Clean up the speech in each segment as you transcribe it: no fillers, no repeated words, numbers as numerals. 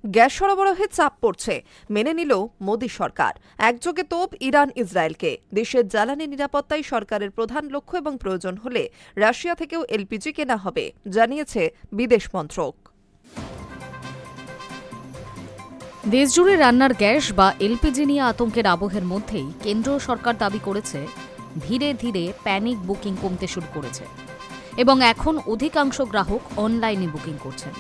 Gas সরবরাহে চাপ পড়ছে, মেনে নিল মোদি সরকার। একযোগে তোপ ইরান ইসরায়েলকে। দেশের জ্বালানি নিরাপত্তাই সরকারের প্রধান লক্ষ্য এবং প্রয়োজন হলে রাশিয়া থেকেও এলপিজি কেনা হবে, জানিয়েছে বিদেশ মন্ত্রক। দেশজুড়ে রান্নার গ্যাস বা এলপিজি নিয়ে আতঙ্কের আবহের মধ্যেই কেন্দ্র সরকার দাবি করেছে ধীরে ধীরে প্যানিক বুকিং কমতে শুরু করেছে এবং এখন অধিকাংশ গ্রাহক অনলাইনে বুকিং করছেন।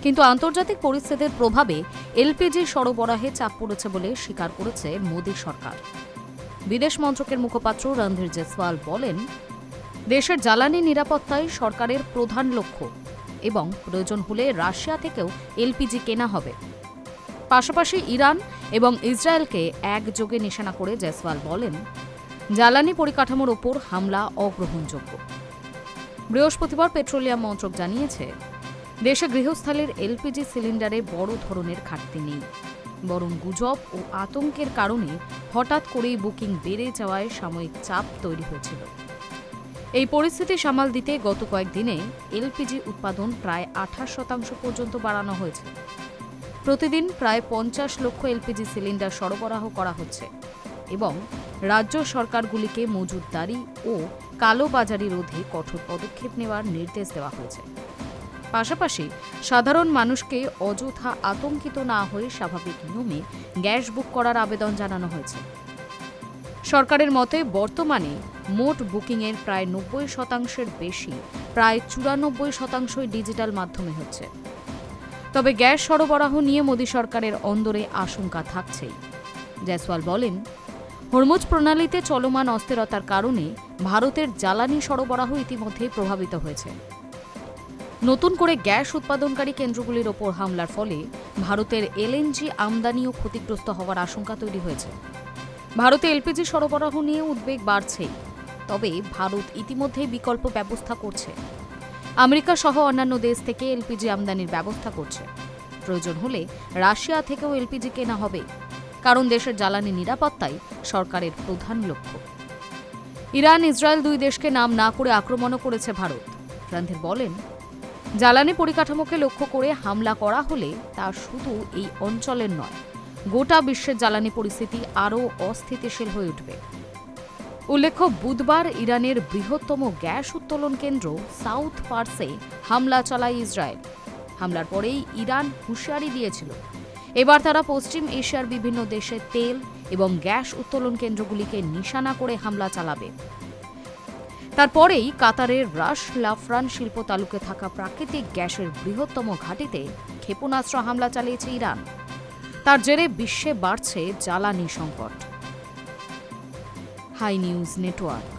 কিন্তু আন্তর্জাতিক পরিস্থিতির প্রভাবে এলপিজি সরবরাহে চাপ পড়েছে বলে স্বীকার করেছে মোদি সরকার। বিদেশ মন্ত্রকের মুখপাত্র রণধীর জেসওয়াল বলেন, দেশের জ্বালানি নিরাপত্তাই সরকারের প্রধান লক্ষ্য এবং প্রয়োজন হলে রাশিয়া থেকেও এলপিজি কেনা হবে। পাশাপাশি ইরান এবং ইসরায়েলকে একযোগে নিশানা করে জেসওয়াল বলেন, জ্বালানি পরিকাঠামোর ওপর হামলা অগ্রহণযোগ্য। বৃহস্পতিবার পেট্রোলিয়াম মন্ত্রক জানিয়েছে, দেশে গৃহস্থালির এলপিজি সিলিন্ডারে বড় ধরনের ঘাটতি নেই, বরং গুজব ও আতঙ্কের কারণে হঠাৎ করেই বুকিং বেড়ে যাওয়ায় সাময়িক চাপ তৈরি হয়েছিল। এই পরিস্থিতি সামাল দিতে গত কয়েকদিনে এলপিজি উৎপাদন প্রায় 28% পর্যন্ত বাড়ানো হয়েছে। প্রতিদিন প্রায় 50 লক্ষ এলপিজি সিলিন্ডার সরবরাহ করা হচ্ছে এবং রাজ্য সরকারগুলিকে মজুতদারি ও কালোবাজারি রোধে কঠোর পদক্ষেপ নেওয়ার নির্দেশ দেওয়া হয়েছে। পাশাপাশি সাধারণ মানুষকে অযথা আতঙ্কিত না হয়ে স্বাভাবিক নিয়মে গ্যাস বুক করার আবেদন জানানো হয়েছে। সরকারের মতে বর্তমানে মোট বুকিংয়ের প্রায় 90% বেশি, প্রায় 94% ডিজিটাল মাধ্যমে হচ্ছে। তবে গ্যাস সরবরাহ নিয়ে মোদি সরকারের অন্দরে আশঙ্কা থাকছেই। জয়সওয়াল বলেন, হরমুজ প্রণালীতে চলমান অস্থিরতার কারণে ভারতের জ্বালানি সরবরাহ ইতিমধ্যেই প্রভাবিত হয়েছে। নতুন করে গ্যাস উৎপাদনকারী কেন্দ্রগুলির ওপর হামলার ফলে ভারতের এলএনজি আমদানিও ক্ষতিগ্রস্ত হওয়ার আশঙ্কা তৈরি হয়েছে। ভারতে এলপিজি সরবরাহ নিয়ে উদ্বেগ বাড়ছেই, তবে ভারত ইতিমধ্যেই বিকল্প ব্যবস্থা করছে। আমেরিকা সহ অন্যান্য দেশ থেকে এলপিজি আমদানির ব্যবস্থা করছে। প্রয়োজন হলে রাশিয়া থেকেও এলপিজি কেনা হবে, কারণ দেশের জ্বালানি নিরাপত্তাই সরকারের প্রধান লক্ষ্য। ইরান ইসরায়েল দুই দেশকে নাম না করে আক্রমণও করেছে ভারত। রণধীর বলেন, জ্বালানি পরিকাঠামোকে লক্ষ্য করে হামলা করা হলে তা শুধু এই অঞ্চলের নয়, গোটা বিশ্বের জ্বালানি পরিস্থিতি আরও অস্থিতিশীল হয়ে উঠবে। উল্লেখ্য, বুধবার ইরানের বৃহত্তম গ্যাস উত্তোলন কেন্দ্র সাউথ পার্সে হামলা চালায় ইসরায়েল। হামলার পরেই ইরান হুঁশিয়ারি দিয়েছিল, এবার তারা পশ্চিম এশিয়ার বিভিন্ন দেশে তেল এবং গ্যাস উত্তোলন কেন্দ্রগুলিকে নিশানা করে হামলা চালাবে। তারপরেই কাতারের রাস লাফরান শিল্প তালুকে থাকা প্রাকৃতিক গ্যাসের বৃহত্তম ঘাঁটিতে ক্ষেপণাস্ত্র হামলা চালিয়েছে ইরান। তার জেরে বিশ্বে বাড়ছে জ্বালানি সংকট। High News network.